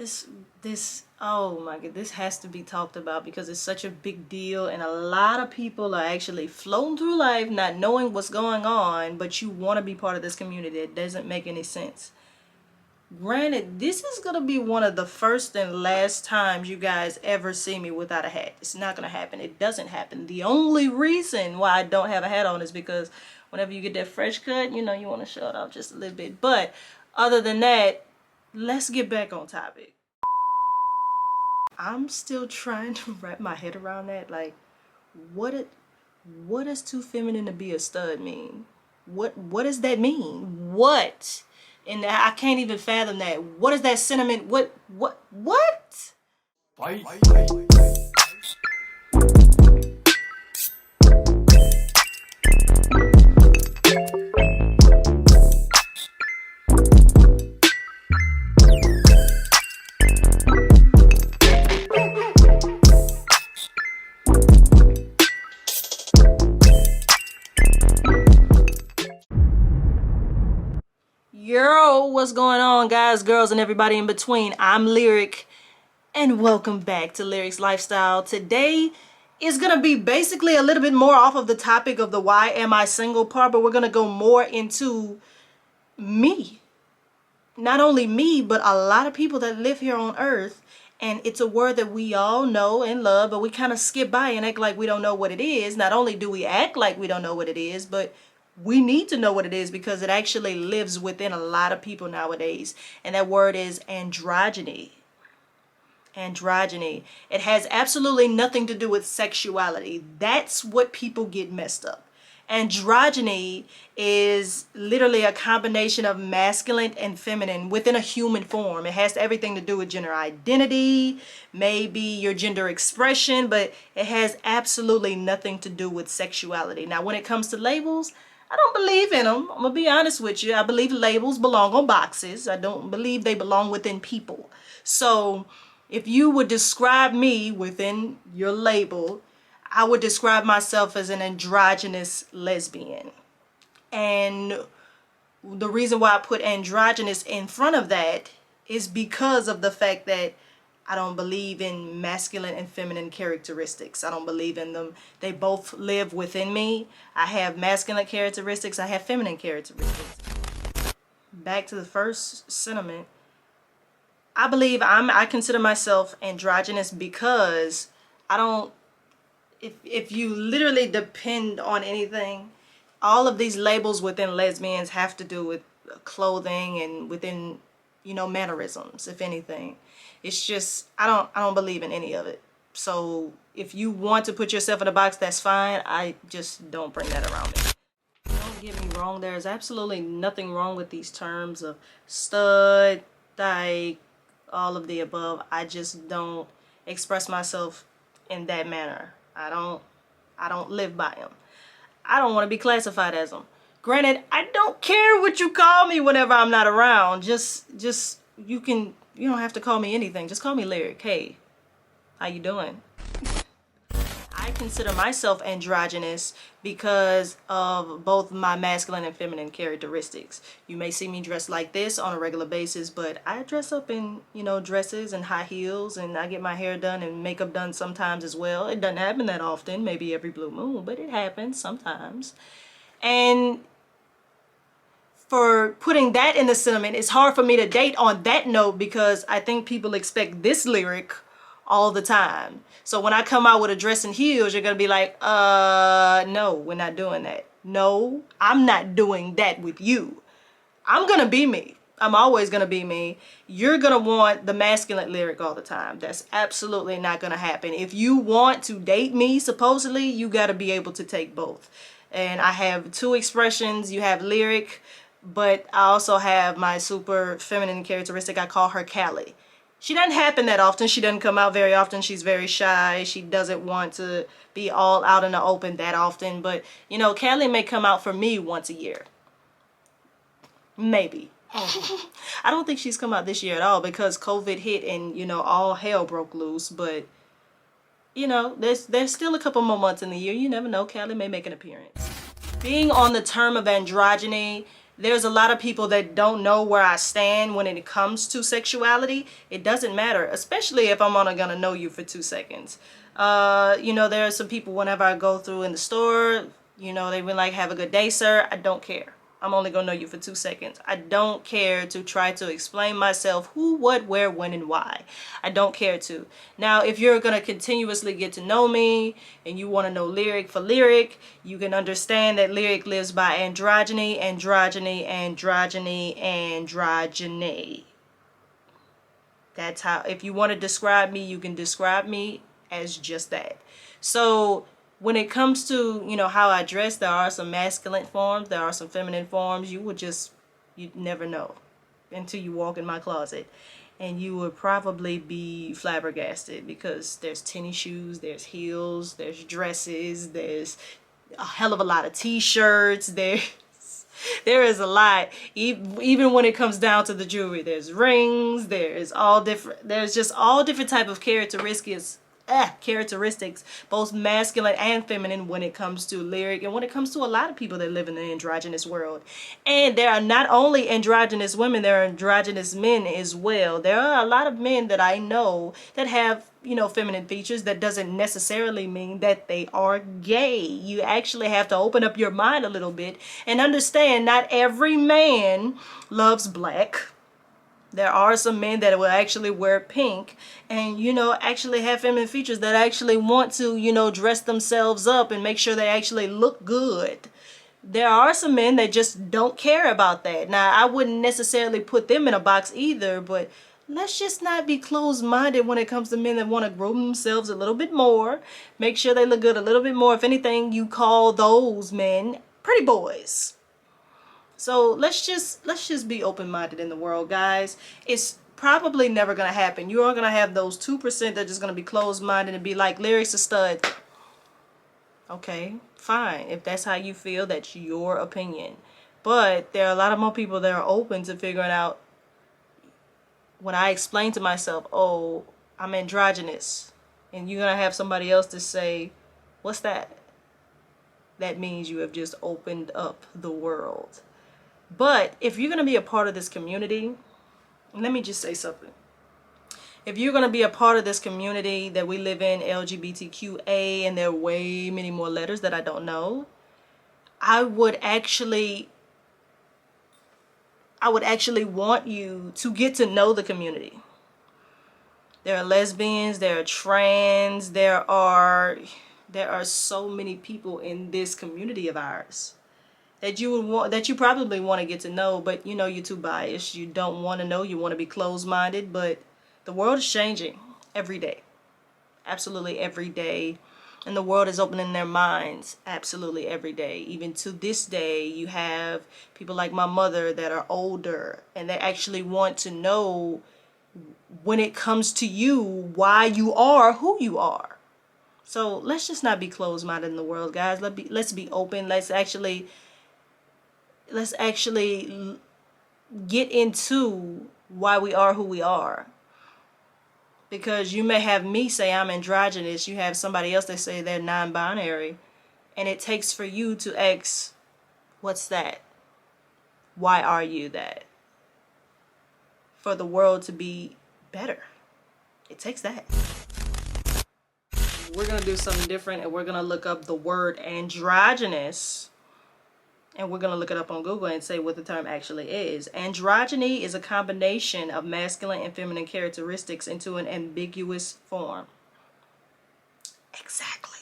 this oh my god, this has to be talked about because it's such a big deal, and a lot of people are actually floating through life not knowing what's going on, but you want to be part of this community. It doesn't make any sense. Granted, this is gonna be one of the first and last times you guys ever see me without a hat. It's not gonna happen. It doesn't happen. The only reason why I don't have a hat on is because whenever you get that fresh cut, you know, you want to show it off just a little bit. But other than that, let's get back on topic. I'm still trying to wrap my head around that. Like, what does too feminine to be a stud mean? What does that mean? What? And I can't even fathom that. What is that sentiment? What? Yo, what's going on, guys, girls, and everybody in between? I'm Lyrik, and welcome back to Lyrik's Lifestyle. Today is gonna be basically a little bit more off of the topic of the why am I single part, but we're gonna go more into me. Not only me, but a lot of people that live here on earth, and it's a word that we all know and love, but we kind of skip by and act like we don't know what it is. Not only do we act like we don't know what it is, but we need to know what it is because it actually lives within a lot of people nowadays. And that word is androgyny. Androgyny. It has absolutely nothing to do with sexuality. That's what people get messed up. Androgyny is literally a combination of masculine and feminine within a human form. It has everything to do with gender identity, maybe your gender expression, but it has absolutely nothing to do with sexuality. Now, when it comes to labels, I don't believe in them. I'm gonna be honest with you. I believe labels belong on boxes. I don't believe they belong within people. So if you would describe me within your label, I would describe myself as an androgynous lesbian. And the reason why I put androgynous in front of that is because of the fact that I don't believe in masculine and feminine characteristics. I don't believe in them. They both live within me. I have masculine characteristics. I have feminine characteristics. Back to the first sentiment. I believe I consider myself androgynous because I don't, if you literally depend on anything, all of these labels within lesbians have to do with clothing and within, you know, mannerisms, if anything. It's just, I don't believe in any of it. So if you want to put yourself in a box, that's fine. I just don't bring that around me. Don't get me wrong, there's absolutely nothing wrong with these terms of stud, dyke, all of the above. I just don't express myself in that manner. I don't live by them. I don't want to be classified as them. Granted, I don't care what you call me whenever I'm not around. Just you don't have to call me anything. Just call me Lyrik. Hey, how you doing? I consider myself androgynous because of both my masculine and feminine characteristics. You may see me dressed like this on a regular basis, but I dress up in, you know, dresses and high heels, and I get my hair done and makeup done sometimes as well. It doesn't happen that often, maybe every blue moon, but it happens sometimes. And for putting that in the sentiment, it's hard for me to date on that note because I think people expect this Lyrik all the time. So when I come out with a dress and heels, you're gonna be like, no, we're not doing that. No, I'm not doing that with you. I'm gonna be me. I'm always gonna be me. You're gonna want the masculine Lyrik all the time. That's absolutely not gonna happen. If you want to date me, supposedly, you gotta be able to take both. And I have two expressions. You have Lyrik, but I also have my super feminine characteristic. I call her Callie. She doesn't happen that often. She doesn't come out very often. She's very shy. She doesn't want to be all out in the open that often. But, you know, Callie may come out for me once a year. Maybe. I don't think she's come out this year at all because COVID hit and, you know, all hell broke loose. But, you know, there's still a couple more months in the year. You never know. Callie may make an appearance. Being on the term of androgyny, there's a lot of people that don't know where I stand when it comes to sexuality. It doesn't matter, especially if I'm only gonna know you for 2 seconds. You know, there are some people whenever I go through in the store, you know, they be like, have a good day, sir. I don't care. I'm only gonna know you for 2 seconds. I don't care to try to explain myself who, what, where, when, and why. I don't care to. Now, if you're gonna continuously get to know me and you want to know Lyrik for Lyrik, you can understand that Lyrik lives by androgyny, androgyny, androgyny, androgyny. That's how, if you want to describe me, you can describe me as just that. So when it comes to, you know, how I dress, there are some masculine forms, there are some feminine forms. You'd never know until you walk in my closet. And you would probably be flabbergasted, because there's tennis shoes, there's heels, there's dresses, there's a hell of a lot of t-shirts, there is a lot. Even when it comes down to the jewelry, there's rings, there's just all different type of characteristics, both masculine and feminine, when it comes to Lyrik and when it comes to a lot of people that live in the androgynous world. And there are not only androgynous women, there are androgynous men as well. There are a lot of men that I know that have, you know, feminine features. That doesn't necessarily mean that they are gay. You actually have to open up your mind a little bit and understand not every man loves black. There are some men that will actually wear pink and, you know, actually have feminine features, that actually want to, you know, dress themselves up and make sure they actually look good. There are some men that just don't care about that. Now, I wouldn't necessarily put them in a box either, but let's just not be closed-minded when it comes to men that want to groom themselves a little bit more, make sure they look good a little bit more. If anything, you call those men pretty boys. So let's just be open-minded in the world, guys. It's probably never gonna happen. You are gonna have those 2% that are just gonna be closed-minded and be like, Lyrik's a stud. Okay, fine. If that's how you feel, that's your opinion. But there are a lot of more people that are open to figuring out, when I explain to myself, oh, I'm androgynous, and you're gonna have somebody else to say, what's that? That means you have just opened up the world. But if you're going to be a part of this community, let me just say something. If you're going to be a part of this community that we live in, LGBTQA, and there are way many more letters that I don't know, I would actually want you to get to know the community. There are lesbians, there are trans, there are so many people in this community of ours that you probably want to get to know, but you know, you're too biased. You don't want to know. You want to be closed-minded. But the world is changing every day, absolutely every day, and the world is opening their minds absolutely every day. Even to this day, you have people like my mother that are older, and they actually want to know, when it comes to you, why you are who you are. So let's just not be closed-minded in the world, guys. Let's be open. Let's actually get into why we are who we are. Because you may have me say I'm androgynous, you have somebody else that say they're non-binary, and it takes for you to ask, what's that? Why are you that? For the world to be better. It takes that. We're going to do something different, and we're going to look up the word androgynous. And we're going to look it up on Google and say what the term actually is. Androgyny is a combination of masculine and feminine characteristics into an ambiguous form. Exactly.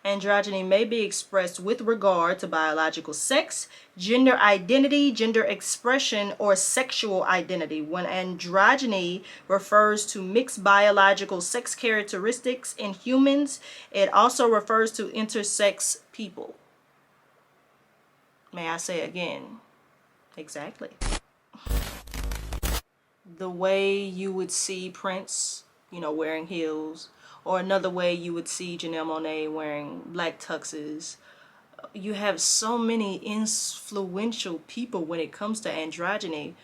Androgyny may be expressed with regard to biological sex, gender identity, gender expression, or sexual identity. When androgyny refers to mixed biological sex characteristics in humans, it also refers to intersex people. May I say again? Exactly. The way you would see Prince, you know, wearing heels, or another way you would see Janelle Monáe wearing black tuxes. You have so many influential people when it comes to androgyny.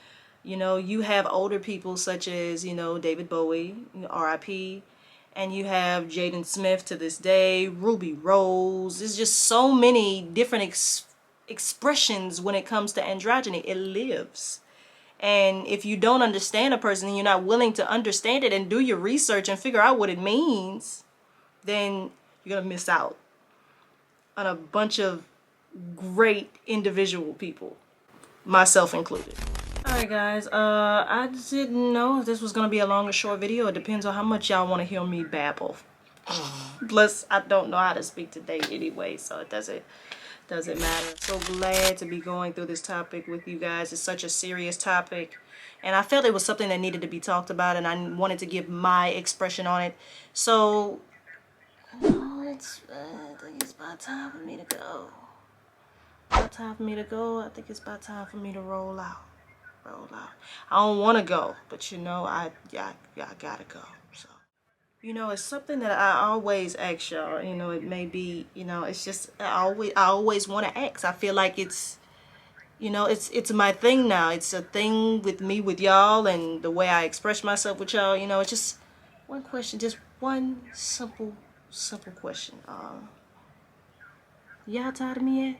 You know, you have older people such as, you know, David Bowie, R.I.P., and you have Jaden Smith to this day, Ruby Rose. There's just so many different expressions when it comes to androgyny. It lives. And if you don't understand a person and you're not willing to understand it and do your research and figure out what it means, then you're gonna miss out on a bunch of great individual people, myself included. Alright guys, I didn't know if this was gonna be a long or short video. It depends on how much y'all want to hear me babble. Plus, I don't know how to speak today anyway, so it doesn't matter. So glad to be going through this topic with you guys. It's such a serious topic, and I felt it was something that needed to be talked about, and I wanted to give my expression on it. So, I think it's about time for me to go. About time for me to go. I think it's about time for me to roll out. I don't want to go, but you know, I gotta go. So, you know, it's something that I always ask y'all. You know, it may be, you know, it's just I always want to ask. I feel like it's, you know, it's my thing now. It's a thing with me, with y'all, and the way I express myself with y'all. You know, it's just one question, just one simple question. Y'all tired of me yet?